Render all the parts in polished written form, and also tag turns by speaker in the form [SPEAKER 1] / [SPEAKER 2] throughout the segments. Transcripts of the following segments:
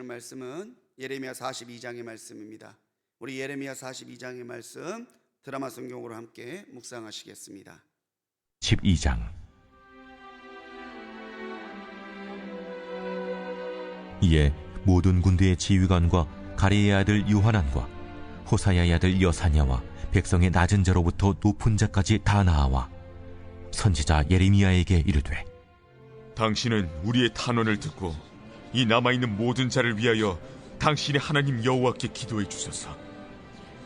[SPEAKER 1] 주시는 말씀은 예레미야 42장의 말씀입니다. 우리 예레미야 42장의 말씀 드라마 성경으로 함께 묵상하시겠습니다.
[SPEAKER 2] 12장. 이에 모든 군대의 지휘관과 가레의 아들 요하난과 호사야의 아들 여사냐와 백성의 낮은 자로부터 높은 자까지 다 나아와 선지자 예레미야에게 이르되,
[SPEAKER 3] 당신은 우리의 탄원을 듣고 이 남아있는 모든 자를 위하여 당신의 하나님 여호와께 기도해 주소서.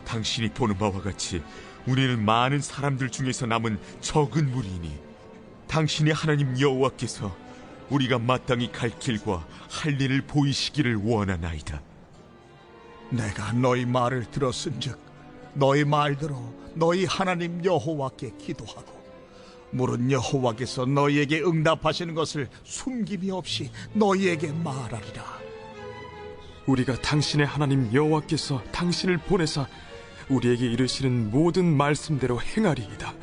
[SPEAKER 3] 당신이 보는 바와 같이 우리는 많은 사람들 중에서 남은 적은 무리이니 당신의 하나님 여호와께서 우리가 마땅히 갈 길과 할 일을 보이시기를 원하나이다.
[SPEAKER 4] 내가 너희 말을 들었은즉 너희 말대로 너희 하나님 여호와께 기도하고 물은 여호와께서 너희에게 응답하시는 것을 숨김이 없이 너희에게 말하리라.
[SPEAKER 5] 우리가 당신의 하나님 여호와께서 당신을 보내사 우리에게 이르시는 모든 말씀대로 행하리이다.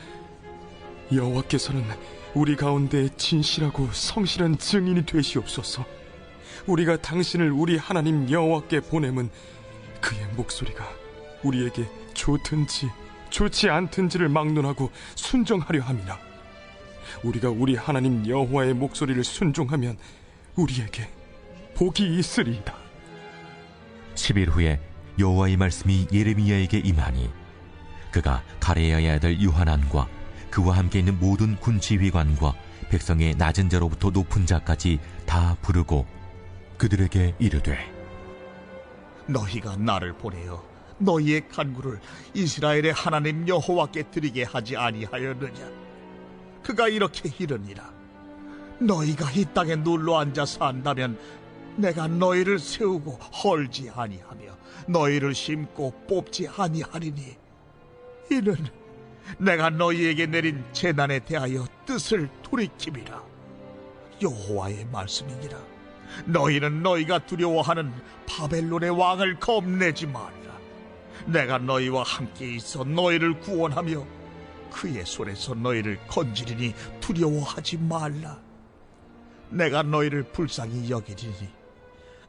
[SPEAKER 5] 여호와께서는 우리 가운데 진실하고 성실한 증인이 되시옵소서. 우리가 당신을 우리 하나님 여호와께 보냄은 그의 목소리가 우리에게 좋든지 좋지 않든지를 막론하고 순종하려 함이라. 우리가 우리 하나님 여호와의 목소리를 순종하면 우리에게 복이 있으리이다.
[SPEAKER 2] 10일 후에 여호와의 말씀이 예레미야에게 임하니 그가 가레야의 아들 요하난과 그와 함께 있는 모든 군 지휘관과 백성의 낮은 자로부터 높은 자까지 다 부르고 그들에게 이르되,
[SPEAKER 4] 너희가 나를 보내어 너희의 간구를 이스라엘의 하나님 여호와께 드리게 하지 아니하였느냐? 그가 이렇게 이르니라. 너희가 이 땅에 눌러 앉아 산다면 내가 너희를 세우고 헐지 아니하며 너희를 심고 뽑지 아니하리니 이는 내가 너희에게 내린 재난에 대하여 뜻을 돌이킴이라. 여호와의 말씀이니라. 너희는 너희가 두려워하는 바벨론의 왕을 겁내지 말라. 내가 너희와 함께 있어 너희를 구원하며 그의 손에서 너희를 건지리니 두려워하지 말라. 내가 너희를 불쌍히 여기리니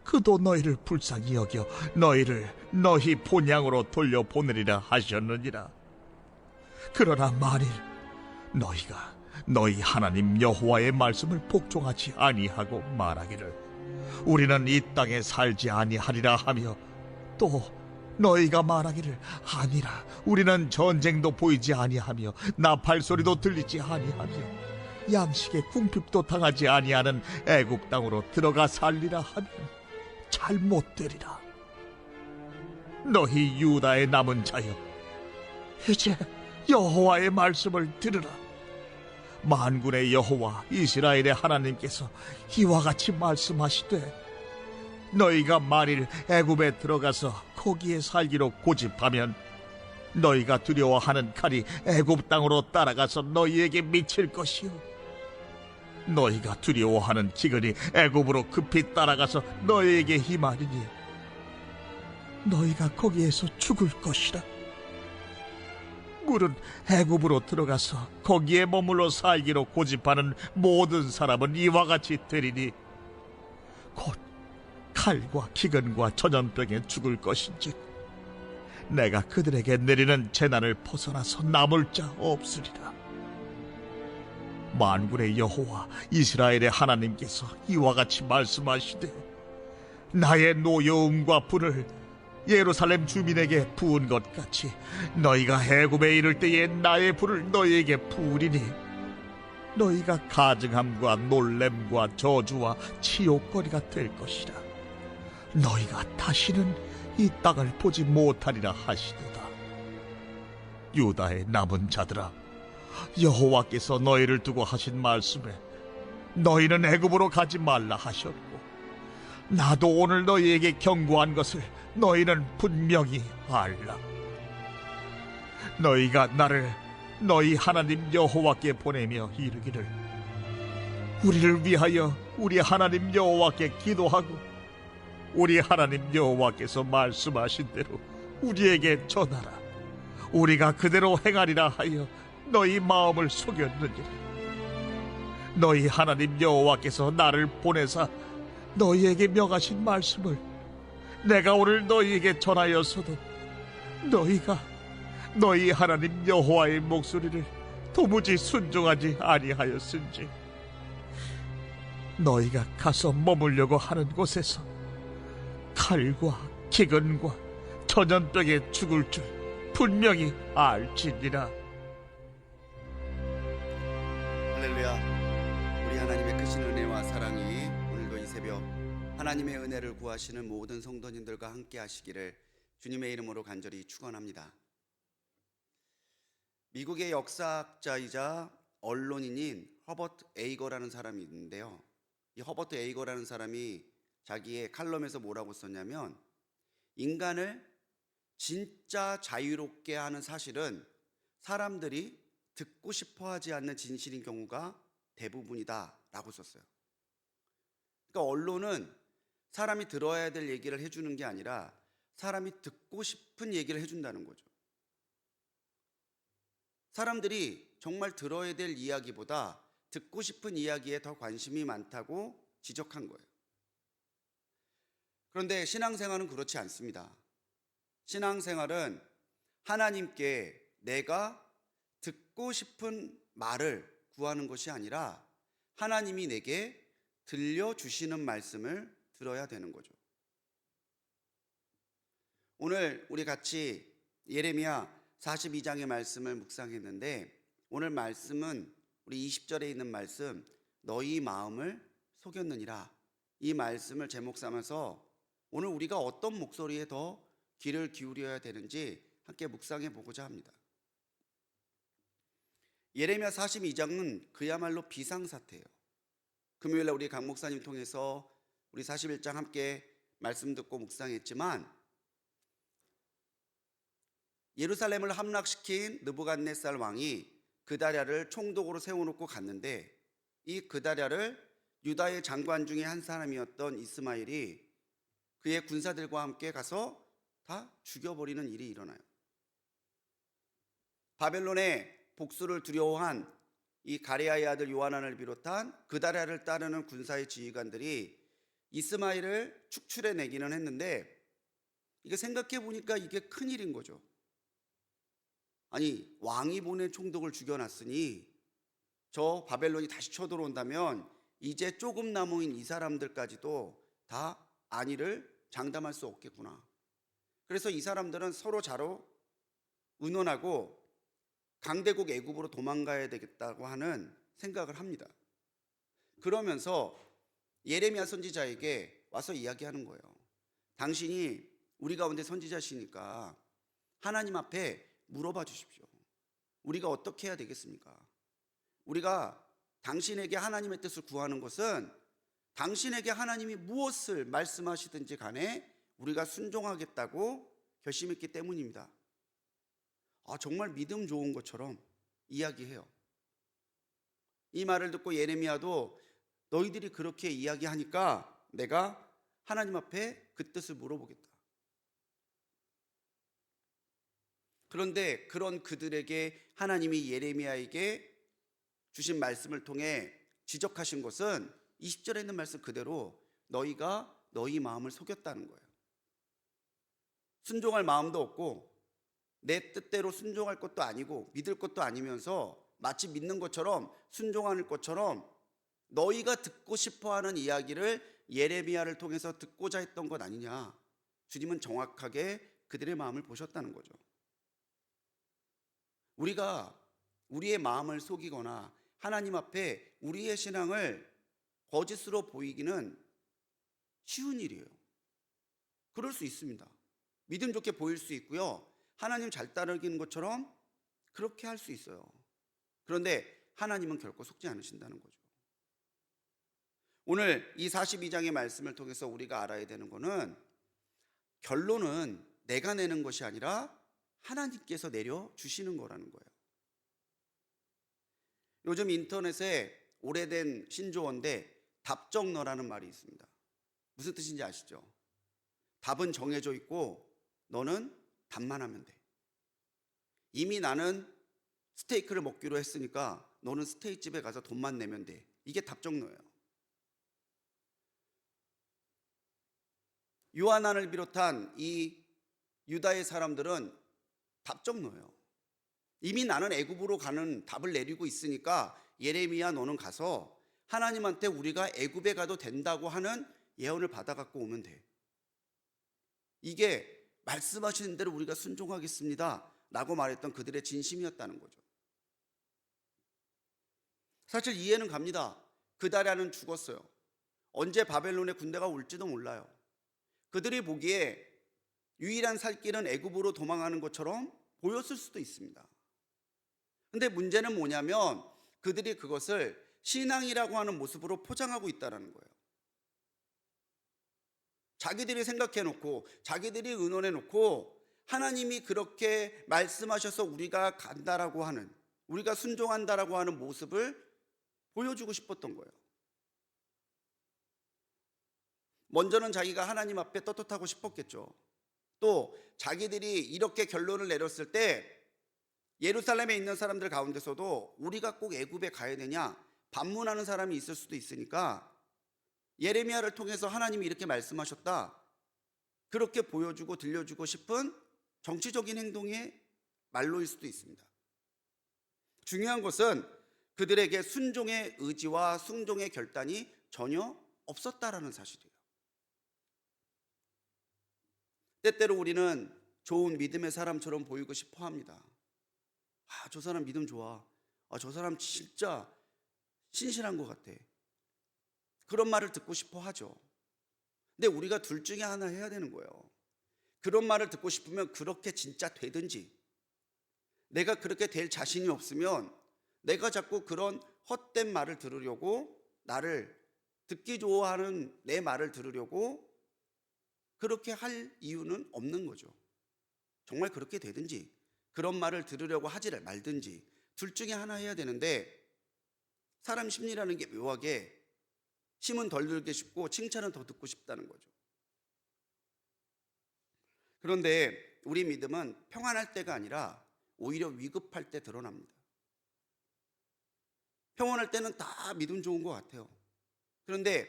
[SPEAKER 4] 그도 너희를 불쌍히 여겨 너희를 너희 본향으로 돌려보내리라 하셨느니라. 그러나 만일 너희가 너희 하나님 여호와의 말씀을 복종하지 아니하고 말하기를 우리는 이 땅에 살지 아니하리라 하며 또 너희가 말하기를 아니라 우리는 전쟁도 보이지 아니하며 나팔 소리도 들리지 아니하며 양식의 궁핍도 당하지 아니하는 애굽 땅으로 들어가 살리라 하면 잘못되리라. 너희 유다의 남은 자여, 이제 여호와의 말씀을 들으라. 만군의 여호와 이스라엘의 하나님께서 이와 같이 말씀하시되, 너희가 만일 애굽에 들어가서 거기에 살기로 고집하면 너희가 두려워하는 칼이 애굽 땅으로 따라가서 너희에게 미칠 것이요 너희가 두려워하는 기근이 애굽으로 급히 따라가서 너희에게 임하리니 너희가 거기에서 죽을 것이라. 물은 애굽으로 들어가서 거기에 머물러 살기로 고집하는 모든 사람은 이와 같이 되리니 곧 칼과 기근과 전염병에 죽을 것인즉 내가 그들에게 내리는 재난을 벗어나서 남을 자 없으리라. 만군의 여호와 이스라엘의 하나님께서 이와 같이 말씀하시되, 나의 노여움과 불을 예루살렘 주민에게 부은 것 같이 너희가 애굽에 이를 때에 나의 불을 너희에게 부으리니 너희가 가증함과 놀램과 저주와 치욕거리가 될 것이라. 너희가 다시는 이 땅을 보지 못하리라 하시도다. 유다의 남은 자들아, 여호와께서 너희를 두고 하신 말씀에 너희는 애굽으로 가지 말라 하셨고 나도 오늘 너희에게 경고한 것을 너희는 분명히 알라. 너희가 나를 너희 하나님 여호와께 보내며 이르기를 우리를 위하여 우리 하나님 여호와께 기도하고 우리 하나님 여호와께서 말씀하신 대로 우리에게 전하라. 우리가 그대로 행하리라 하여 너희 마음을 속였느니라. 너희 하나님 여호와께서 나를 보내사 너희에게 명하신 말씀을 내가 오늘 너희에게 전하였어도 너희가 너희 하나님 여호와의 목소리를 도무지 순종하지 아니하였은지 너희가 가서 머물려고 하는 곳에서 칼과 기근과 전염병에 죽을 줄 분명히 알지니라.
[SPEAKER 1] 할렐루야. 우리 하나님의 크신 은혜와 사랑이 오늘도 이 새벽 하나님의 은혜를 구하시는 모든 성도님들과 함께 하시기를 주님의 이름으로 간절히 축원합니다. 미국의 역사학자이자 언론인인 허버트 에이거라는 사람이 있는데요. 이 허버트 에이거라는 사람이 자기의 칼럼에서 뭐라고 썼냐면, 인간을 진짜 자유롭게 하는 사실은 사람들이 듣고 싶어 하지 않는 진실인 경우가 대부분이다 라고 썼어요. 그러니까 언론은 사람이 들어야 될 얘기를 해주는 게 아니라 사람이 듣고 싶은 얘기를 해준다는 거죠. 사람들이 정말 들어야 될 이야기보다 듣고 싶은 이야기에 더 관심이 많다고 지적한 거예요. 그런데 신앙생활은 그렇지 않습니다. 신앙생활은 하나님께 내가 듣고 싶은 말을 구하는 것이 아니라 하나님이 내게 들려주시는 말씀을 들어야 되는 거죠. 오늘 우리 같이 예레미야 42장의 말씀을 묵상했는데, 오늘 말씀은 우리 20절에 있는 말씀, 너희 마음을 속였느니라, 이 말씀을 제목 삼아서 오늘 우리가 어떤 목소리에 더 귀를 기울여야 되는지 함께 묵상해 보고자 합니다. 예레미야 42장은 그야말로 비상사태예요. 금요일에 우리 강 목사님 통해서 우리 41장 함께 말씀 듣고 묵상했지만, 예루살렘을 함락시킨 느부갓네살 왕이 그다랴를 총독으로 세워놓고 갔는데, 이 그다랴를 유다의 장관 중에 한 사람이었던 이스마엘이 그의 군사들과 함께 가서 다 죽여버리는 일이 일어나요. 바벨론의 복수를 두려워한 이 가레야의 아들 요하난을 비롯한 그다랴를 따르는 군사의 지휘관들이 이스마엘을 축출해내기는 했는데, 이게 생각해 보니까 이게 큰일인 거죠. 아니, 왕이 보낸 총독을 죽여놨으니 저 바벨론이 다시 쳐들어온다면 이제 조금 남은 이 사람들까지도 다 안위를 장담할 수 없겠구나. 그래서 이 사람들은 서로 자로 의논하고 강대국 애굽으로 도망가야 되겠다고 하는 생각을 합니다. 그러면서 예레미야 선지자에게 와서 이야기하는 거예요. 당신이 우리 가운데 선지자시니까 하나님 앞에 물어봐 주십시오. 우리가 어떻게 해야 되겠습니까? 우리가 당신에게 하나님의 뜻을 구하는 것은 당신에게 하나님이 무엇을 말씀하시든지 간에 우리가 순종하겠다고 결심했기 때문입니다. 정말 믿음 좋은 것처럼 이야기해요. 이 말을 듣고 예레미야도 너희들이 그렇게 이야기하니까 내가 하나님 앞에 그 뜻을 물어보겠다. 그런데 그런 그들에게 하나님이 예레미야에게 주신 말씀을 통해 지적하신 것은 20절에 있는 말씀 그대로 너희가 너희 마음을 속였다는 거예요. 순종할 마음도 없고 내 뜻대로 순종할 것도 아니고 믿을 것도 아니면서 마치 믿는 것처럼 순종하는 것처럼 너희가 듣고 싶어하는 이야기를 예레미야를 통해서 듣고자 했던 것 아니냐. 주님은 정확하게 그들의 마음을 보셨다는 거죠. 우리가 우리의 마음을 속이거나 하나님 앞에 우리의 신앙을 거짓으로 보이기는 쉬운 일이에요. 그럴 수 있습니다. 믿음 좋게 보일 수 있고요. 하나님 잘 따르는 것처럼 그렇게 할 수 있어요. 그런데 하나님은 결코 속지 않으신다는 거죠. 오늘 이 42장의 말씀을 통해서 우리가 알아야 되는 것은 결론은 내가 내는 것이 아니라 하나님께서 내려주시는 거라는 거예요. 요즘 인터넷에 오래된 신조어인데 답정너라는 말이 있습니다. 무슨 뜻인지 아시죠? 답은 정해져 있고 너는 답만 하면 돼. 이미 나는 스테이크를 먹기로 했으니까 너는 스테이크집에 가서 돈만 내면 돼. 이게 답정너예요. 요하난을 비롯한 이 유다의 사람들은 답정너요. 이미 나는 애굽으로 가는 답을 내리고 있으니까 예레미야 너는 가서 하나님한테 우리가 애굽에 가도 된다고 하는 예언을 받아갖고 오면 돼. 이게 말씀하시는 대로 우리가 순종하겠습니다 라고 말했던 그들의 진심이었다는 거죠. 사실 이해는 갑니다. 그다랴는 죽었어요. 언제 바벨론의 군대가 올지도 몰라요. 그들이 보기에 유일한 살 길은 애굽으로 도망하는 것처럼 보였을 수도 있습니다. 근데 문제는 뭐냐면 그들이 그것을 신앙이라고 하는 모습으로 포장하고 있다는 거예요. 자기들이 생각해 놓고 자기들이 의논해 놓고 하나님이 그렇게 말씀하셔서 우리가 간다라고 하는, 우리가 순종한다라고 하는 모습을 보여주고 싶었던 거예요. 먼저는 자기가 하나님 앞에 떳떳하고 싶었겠죠. 또 자기들이 이렇게 결론을 내렸을 때 예루살렘에 있는 사람들 가운데서도 우리가 꼭 애굽에 가야 되냐 반문하는 사람이 있을 수도 있으니까 예레미야를 통해서 하나님이 이렇게 말씀하셨다, 그렇게 보여주고 들려주고 싶은 정치적인 행동의 말로일 수도 있습니다. 중요한 것은 그들에게 순종의 의지와 순종의 결단이 전혀 없었다라는 사실이에요. 때때로 우리는 좋은 믿음의 사람처럼 보이고 싶어 합니다. 저 사람 믿음 좋아. 저 사람 진짜 신실한 것 같아. 그런 말을 듣고 싶어 하죠. 근데 우리가 둘 중에 하나 해야 되는 거예요. 그런 말을 듣고 싶으면 그렇게 진짜 되든지, 내가 그렇게 될 자신이 없으면 내가 자꾸 그런 헛된 말을 들으려고, 나를 듣기 좋아하는 내 말을 들으려고 그렇게 할 이유는 없는 거죠. 정말 그렇게 되든지 그런 말을 들으려고 하지를 말든지 둘 중에 하나 해야 되는데, 사람 심리라는 게 묘하게 힘은 덜 들게 싶고 칭찬은 더 듣고 싶다는 거죠. 그런데 우리 믿음은 평안할 때가 아니라 오히려 위급할 때 드러납니다. 평안할 때는 다 믿음 좋은 것 같아요. 그런데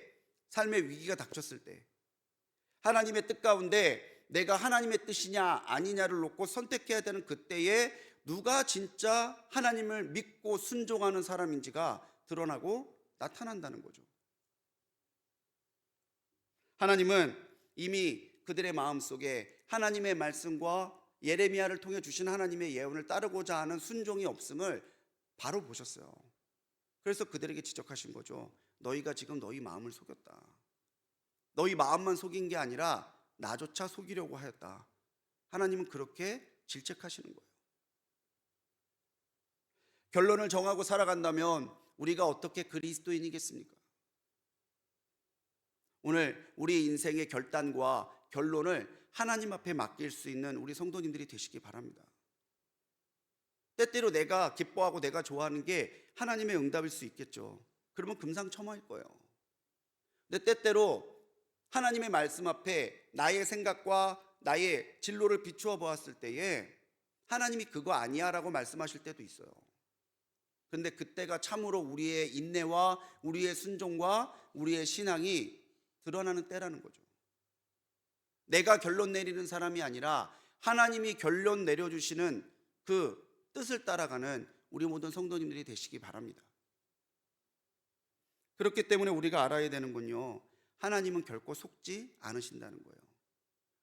[SPEAKER 1] 삶의 위기가 닥쳤을 때, 하나님의 뜻 가운데 내가 하나님의 뜻이냐 아니냐를 놓고 선택해야 되는 그때에 누가 진짜 하나님을 믿고 순종하는 사람인지가 드러나고 나타난다는 거죠. 하나님은 이미 그들의 마음속에 하나님의 말씀과 예레미야를 통해 주신 하나님의 예언을 따르고자 하는 순종이 없음을 바로 보셨어요. 그래서 그들에게 지적하신 거죠. 너희가 지금 너희 마음을 속였다. 너희 마음만 속인 게 아니라 나조차 속이려고 하였다. 하나님은 그렇게 질책하시는 거예요. 결론을 정하고 살아간다면 우리가 어떻게 그리스도인이겠습니까? 오늘 우리 인생의 결단과 결론을 하나님 앞에 맡길 수 있는 우리 성도님들이 되시기 바랍니다. 때때로 내가 기뻐하고 내가 좋아하는 게 하나님의 응답일 수 있겠죠. 그러면 금상첨화일 거예요. 근데 때때로 하나님의 말씀 앞에 나의 생각과 나의 진로를 비추어 보았을 때에 하나님이 그거 아니야 라고 말씀하실 때도 있어요. 그런데 그때가 참으로 우리의 인내와 우리의 순종과 우리의 신앙이 드러나는 때라는 거죠. 내가 결론 내리는 사람이 아니라 하나님이 결론 내려주시는 그 뜻을 따라가는 우리 모든 성도님들이 되시기 바랍니다. 그렇기 때문에 우리가 알아야 되는 건요, 하나님은 결코 속지 않으신다는 거예요.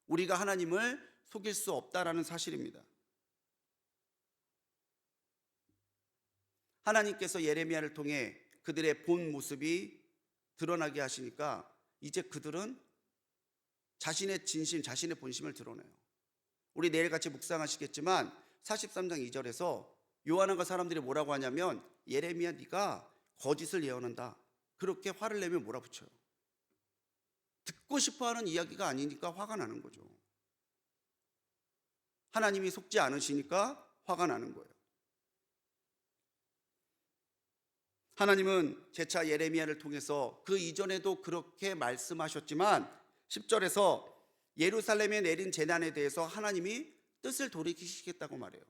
[SPEAKER 1] 우리가 하나님을 속일 수 없다라는 사실입니다. 하나님께서 예레미야를 통해 그들의 본 모습이 드러나게 하시니까 이제 그들은 자신의 진심, 자신의 본심을 드러내요. 우리 내일 같이 묵상하시겠지만 43장 2절에서 요한과 사람들이 뭐라고 하냐면, 예레미야 네가 거짓을 예언한다, 그렇게 화를 내며 몰아붙여요. 듣고 싶어하는 이야기가 아니니까 화가 나는 거죠. 하나님이 속지 않으시니까 화가 나는 거예요. 하나님은 재차 예레미야를 통해서 그 이전에도 그렇게 말씀하셨지만 10절에서 예루살렘에 내린 재난에 대해서 하나님이 뜻을 돌이키시겠다고 말해요.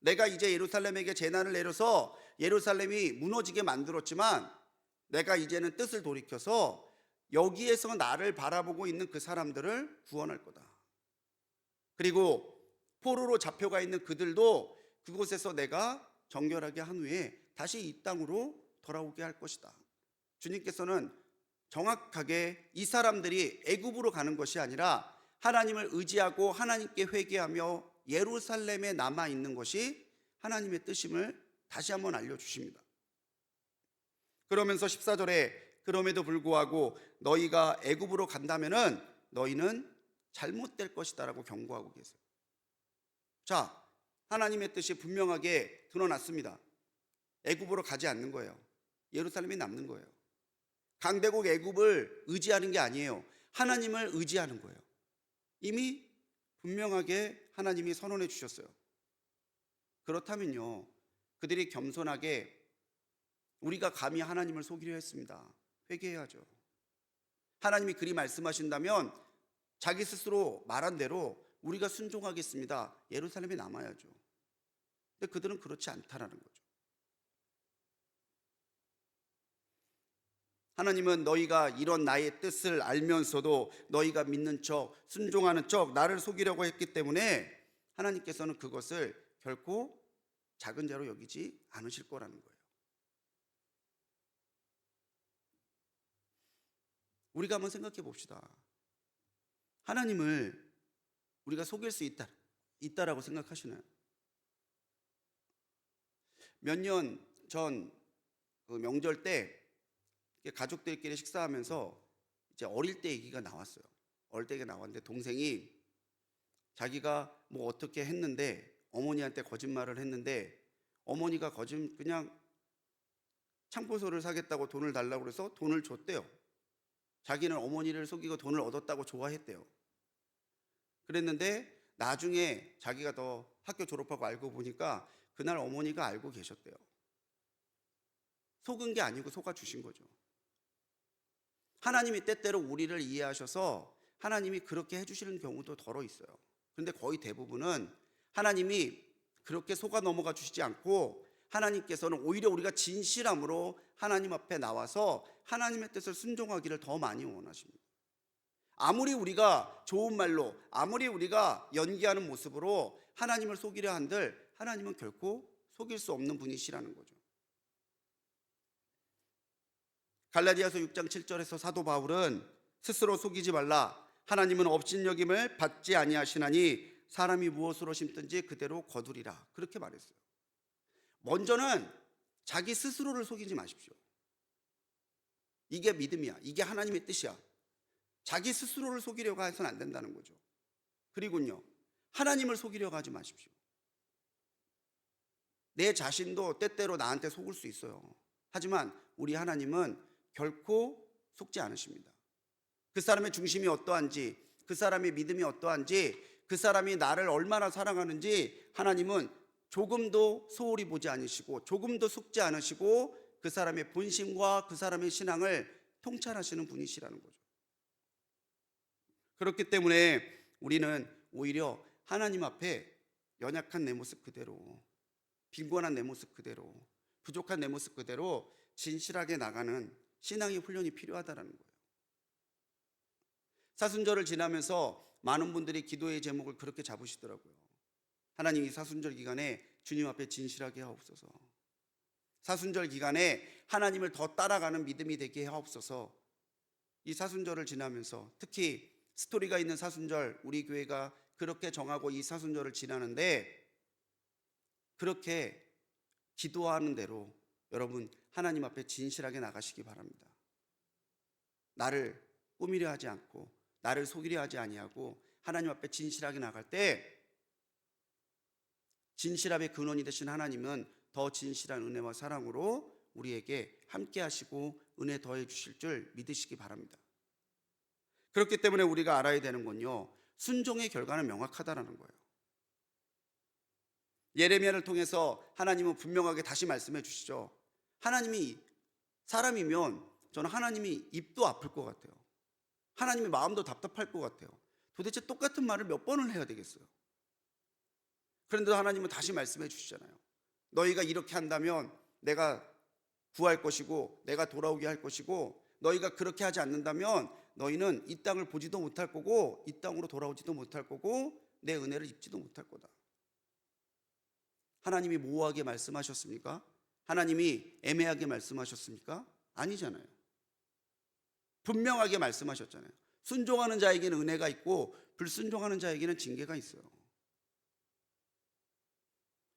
[SPEAKER 1] 내가 이제 예루살렘에게 재난을 내려서 예루살렘이 무너지게 만들었지만 내가 이제는 뜻을 돌이켜서 여기에서 나를 바라보고 있는 그 사람들을 구원할 거다. 그리고 포로로 잡혀가 있는 그들도 그곳에서 내가 정결하게 한 후에 다시 이 땅으로 돌아오게 할 것이다. 주님께서는 정확하게 이 사람들이 애굽으로 가는 것이 아니라 하나님을 의지하고 하나님께 회개하며 예루살렘에 남아 있는 것이 하나님의 뜻임을 다시 한번 알려주십니다. 그러면서 14절에 그럼에도 불구하고 너희가 애굽으로 간다면은 너희는 잘못될 것이다라고 경고하고 계세요. 자, 하나님의 뜻이 분명하게 드러났습니다. 애굽으로 가지 않는 거예요. 예루살렘에 남는 거예요. 강대국 애굽을 의지하는 게 아니에요. 하나님을 의지하는 거예요. 이미 분명하게 하나님이 선언해 주셨어요. 그렇다면요, 그들이 겸손하게 우리가 감히 하나님을 속이려 했습니다. 회개해야죠. 하나님이 그리 말씀하신다면 자기 스스로 말한 대로 우리가 순종하겠습니다. 예루살렘에 남아야죠. 근데 그들은 그렇지 않다라는 거죠. 하나님은 너희가 이런 나의 뜻을 알면서도 너희가 믿는 척, 순종하는 척 나를 속이려고 했기 때문에 하나님께서는 그것을 결코 작은 죄로 여기지 않으실 거라는 거예요. 우리가 한번 생각해 봅시다. 하나님을 우리가 속일 수 있다라고 생각하시나요? 몇 년 전 그 명절 때 가족들끼리 식사하면서 이제 어릴 때 얘기가 나왔어요. 어릴 때 얘기가 나왔는데 동생이 자기가 뭐 어떻게 했는데 어머니한테 거짓말을 했는데 어머니가 그냥 창포소를 사겠다고 돈을 달라고 그래서 돈을 줬대요. 자기는 어머니를 속이고 돈을 얻었다고 좋아했대요. 그랬는데 나중에 자기가 더 학교 졸업하고 알고 보니까 그날 어머니가 알고 계셨대요. 속은 게 아니고 속아 주신 거죠. 하나님이 때때로 우리를 이해하셔서 하나님이 그렇게 해주시는 경우도 덜어 있어요. 그런데 거의 대부분은 하나님이 그렇게 속아 넘어가 주시지 않고 하나님께서는 오히려 우리가 진실함으로 하나님 앞에 나와서 하나님의 뜻을 순종하기를 더 많이 원하십니다. 아무리 우리가 좋은 말로, 아무리 우리가 연기하는 모습으로 하나님을 속이려 한들 하나님은 결코 속일 수 없는 분이시라는 거죠. 갈라디아서 6장 7절에서 사도 바울은 스스로 속이지 말라. 하나님은 업신여김을 받지 아니하시나니 사람이 무엇으로 심든지 그대로 거두리라. 그렇게 말했어요. 먼저는 자기 스스로를 속이지 마십시오. 이게 믿음이야. 이게 하나님의 뜻이야. 자기 스스로를 속이려고 해서는 안 된다는 거죠. 그리고요, 하나님을 속이려고 하지 마십시오. 내 자신도 때때로 나한테 속을 수 있어요. 하지만 우리 하나님은 결코 속지 않으십니다. 그 사람의 중심이 어떠한지, 그 사람의 믿음이 어떠한지, 그 사람이 나를 얼마나 사랑하는지 하나님은 조금도 소홀히 보지 않으시고 조금도 속지 않으시고 그 사람의 본심과 그 사람의 신앙을 통찰하시는 분이시라는 거죠. 그렇기 때문에 우리는 오히려 하나님 앞에 연약한 내 모습 그대로, 빈곤한 내 모습 그대로, 부족한 내 모습 그대로 진실하게 나가는 신앙의 훈련이 필요하다는 거예요. 사순절을 지나면서 많은 분들이 기도의 제목을 그렇게 잡으시더라고요. 하나님, 이 사순절 기간에 주님 앞에 진실하게 하옵소서. 사순절 기간에 하나님을 더 따라가는 믿음이 되게 하옵소서. 이 사순절을 지나면서 특히 스토리가 있는 사순절, 우리 교회가 그렇게 정하고 이 사순절을 지나는데 그렇게 기도하는 대로 여러분 하나님 앞에 진실하게 나가시기 바랍니다. 나를 꾸미려 하지 않고 나를 속이려 하지 아니하고 하나님 앞에 진실하게 나갈 때 진실함의 근원이 되신 하나님은 더 진실한 은혜와 사랑으로 우리에게 함께 하시고 은혜 더해 주실 줄 믿으시기 바랍니다. 그렇기 때문에 우리가 알아야 되는 건요, 순종의 결과는 명확하다라는 거예요. 예레미야를 통해서 하나님은 분명하게 다시 말씀해 주시죠. 하나님이 사람이면 저는 하나님이 입도 아플 것 같아요. 하나님의 마음도 답답할 것 같아요. 도대체 똑같은 말을 몇 번을 해야 되겠어요? 그런데 하나님은 다시 말씀해 주시잖아요. 너희가 이렇게 한다면 내가 구할 것이고 내가 돌아오게 할 것이고 너희가 그렇게 하지 않는다면 너희는 이 땅을 보지도 못할 거고 이 땅으로 돌아오지도 못할 거고 내 은혜를 입지도 못할 거다. 하나님이 모호하게 말씀하셨습니까? 하나님이 애매하게 말씀하셨습니까? 아니잖아요. 분명하게 말씀하셨잖아요. 순종하는 자에게는 은혜가 있고 불순종하는 자에게는 징계가 있어요.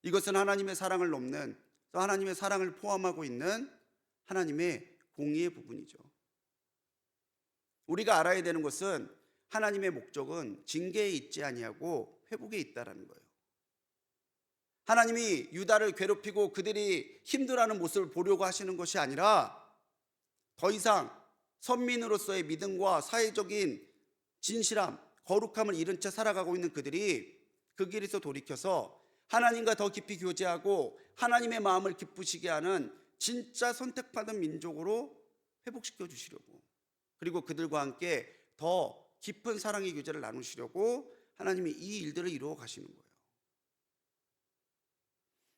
[SPEAKER 1] 이것은 하나님의 사랑을 넘는, 또 하나님의 사랑을 포함하고 있는 하나님의 공의의 부분이죠. 우리가 알아야 되는 것은 하나님의 목적은 징계에 있지 아니하고 회복에 있다라는 거예요. 하나님이 유다를 괴롭히고 그들이 힘들어하는 모습을 보려고 하시는 것이 아니라 더 이상 선민으로서의 믿음과 사회적인 진실함, 거룩함을 잃은 채 살아가고 있는 그들이 그 길에서 돌이켜서 하나님과 더 깊이 교제하고 하나님의 마음을 기쁘시게 하는 진짜 선택받은 민족으로 회복시켜 주시려고, 그리고 그들과 함께 더 깊은 사랑의 교제를 나누시려고 하나님이 이 일들을 이루어 가시는 거예요.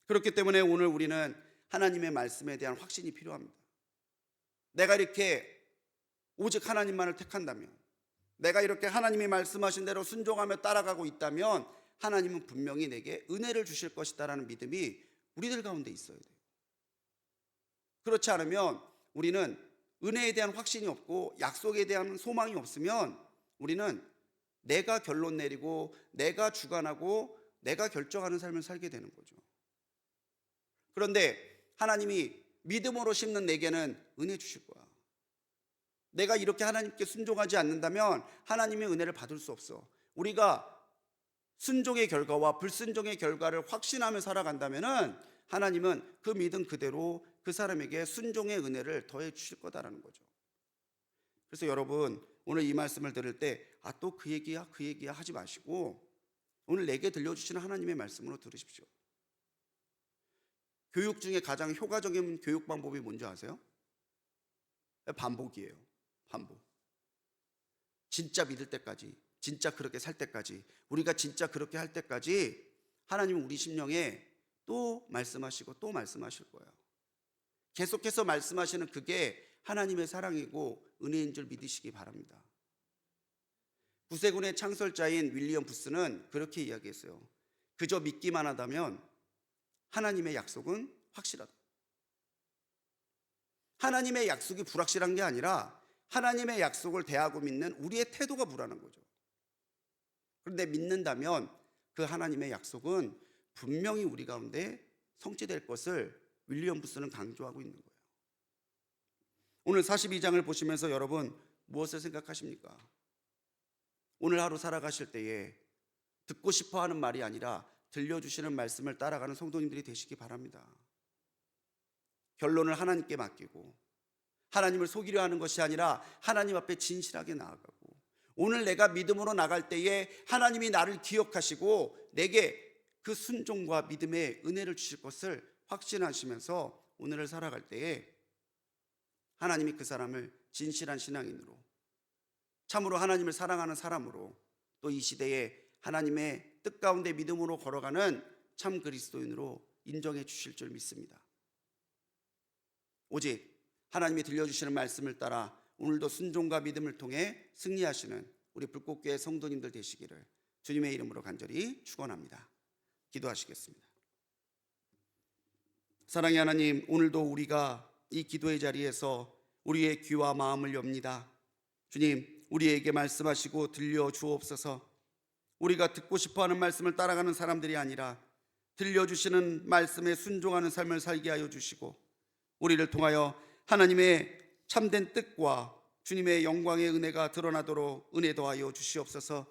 [SPEAKER 1] 그렇기 때문에 오늘 우리는 하나님의 말씀에 대한 확신이 필요합니다. 내가 이렇게 오직 하나님만을 택한다면, 내가 이렇게 하나님이 말씀하신 대로 순종하며 따라가고 있다면 하나님은 분명히 내게 은혜를 주실 것이다라는 믿음이 우리들 가운데 있어야 돼요. 그렇지 않으면 우리는 은혜에 대한 확신이 없고 약속에 대한 소망이 없으면 우리는 내가 결론 내리고 내가 주관하고 내가 결정하는 삶을 살게 되는 거죠. 그런데 하나님이 믿음으로 심는 내게는 은혜 주실 거야. 내가 이렇게 하나님께 순종하지 않는다면 하나님의 은혜를 받을 수 없어. 우리가 순종의 결과와 불순종의 결과를 확신하며 살아간다면 하나님은 그 믿음 그대로 그 사람에게 순종의 은혜를 더해 주실 거다라는 거죠. 그래서 여러분, 오늘 이 말씀을 들을 때 또 그 얘기야 그 얘기야 하지 마시고 오늘 내게 들려주시는 하나님의 말씀으로 들으십시오. 교육 중에 가장 효과적인 교육 방법이 뭔지 아세요? 반복이에요. 반복. 진짜 믿을 때까지, 진짜 그렇게 살 때까지, 우리가 진짜 그렇게 할 때까지 하나님은 우리 심령에 또 말씀하시고 또 말씀하실 거예요. 계속해서 말씀하시는 그게 하나님의 사랑이고 은혜인 줄 믿으시기 바랍니다. 구세군의 창설자인 윌리엄 부스는 그렇게 이야기했어요. 그저 믿기만 하다면 하나님의 약속은 확실하다. 하나님의 약속이 불확실한 게 아니라 하나님의 약속을 대하고 믿는 우리의 태도가 불안한 거죠. 그런데 믿는다면 그 하나님의 약속은 분명히 우리 가운데 성취될 것을 윌리엄 부스는 강조하고 있는 거예요. 오늘 42장을 보시면서 여러분 무엇을 생각하십니까? 오늘 하루 살아가실 때에 듣고 싶어 하는 말이 아니라 들려주시는 말씀을 따라가는 성도님들이 되시기 바랍니다. 결론을 하나님께 맡기고 하나님을 속이려 하는 것이 아니라 하나님 앞에 진실하게 나아가고, 오늘 내가 믿음으로 나갈 때에 하나님이 나를 기억하시고 내게 그 순종과 믿음의 은혜를 주실 것을 확신하시면서 오늘을 살아갈 때에 하나님이 그 사람을 진실한 신앙인으로, 참으로 하나님을 사랑하는 사람으로, 또 이 시대에 하나님의 뜻 가운데 믿음으로 걸어가는 참 그리스도인으로 인정해 주실 줄 믿습니다. 오직 하나님이 들려주시는 말씀을 따라 오늘도 순종과 믿음을 통해 승리하시는 우리 불꽃교회 성도님들 되시기를 주님의 이름으로 간절히 축원합니다. 기도하시겠습니다. 사랑의 하나님, 오늘도 우리가 이 기도의 자리에서 우리의 귀와 마음을 엽니다. 주님, 우리에게 말씀하시고 들려주옵소서. 우리가 듣고 싶어하는 말씀을 따라가는 사람들이 아니라 들려주시는 말씀에 순종하는 삶을 살게 하여 주시고, 우리를 통하여 하나님의 참된 뜻과 주님의 영광의 은혜가 드러나도록 은혜 더하여 주시옵소서.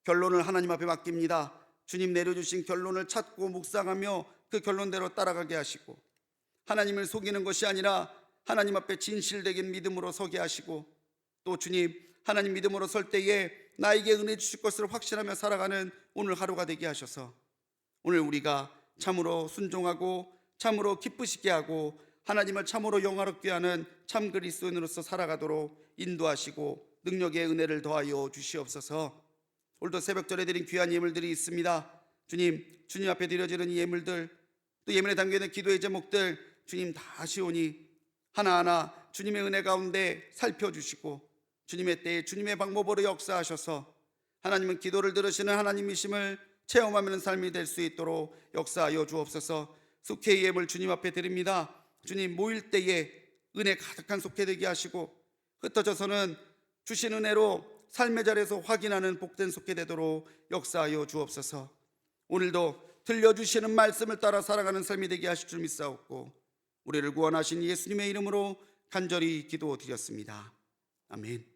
[SPEAKER 1] 결론을 하나님 앞에 맡깁니다. 주님 내려주신 결론을 찾고 묵상하며 그 결론대로 따라가게 하시고, 하나님을 속이는 것이 아니라 하나님 앞에 진실되게 믿음으로 서게 하시고, 또 주님 하나님 믿음으로 설 때에 나에게 은혜 주실 것을 확신하며 살아가는 오늘 하루가 되게 하셔서 오늘 우리가 참으로 순종하고 참으로 기쁘시게 하고 하나님을 참으로 영화롭게 하는 참 그리스도인으로서 살아가도록 인도하시고 능력의 은혜를 더하여 주시옵소서. 오늘도 새벽절에 드린 귀한 예물들이 있습니다. 주님 앞에 드려지는 이 예물들, 또 예물에 담겨있는 기도의 제목들 주님 다 아시오니 하나하나 주님의 은혜 가운데 살펴주시고 주님의 때에 주님의 방법으로 역사하셔서 하나님은 기도를 들으시는 하나님이심을 체험하는 삶이 될 수 있도록 역사하여 주옵소서. 속회 예물 주님 앞에 드립니다. 주님, 모일 때에 은혜 가득한 속회 되게 하시고 흩어져서는 주신 은혜로 삶의 자리에서 확인하는 복된 속회 되도록 역사하여 주옵소서. 오늘도 들려주시는 말씀을 따라 살아가는 삶이 되게 하실 줄 믿사옵고 우리를 구원하신 예수님의 이름으로 간절히 기도드렸습니다. 아멘.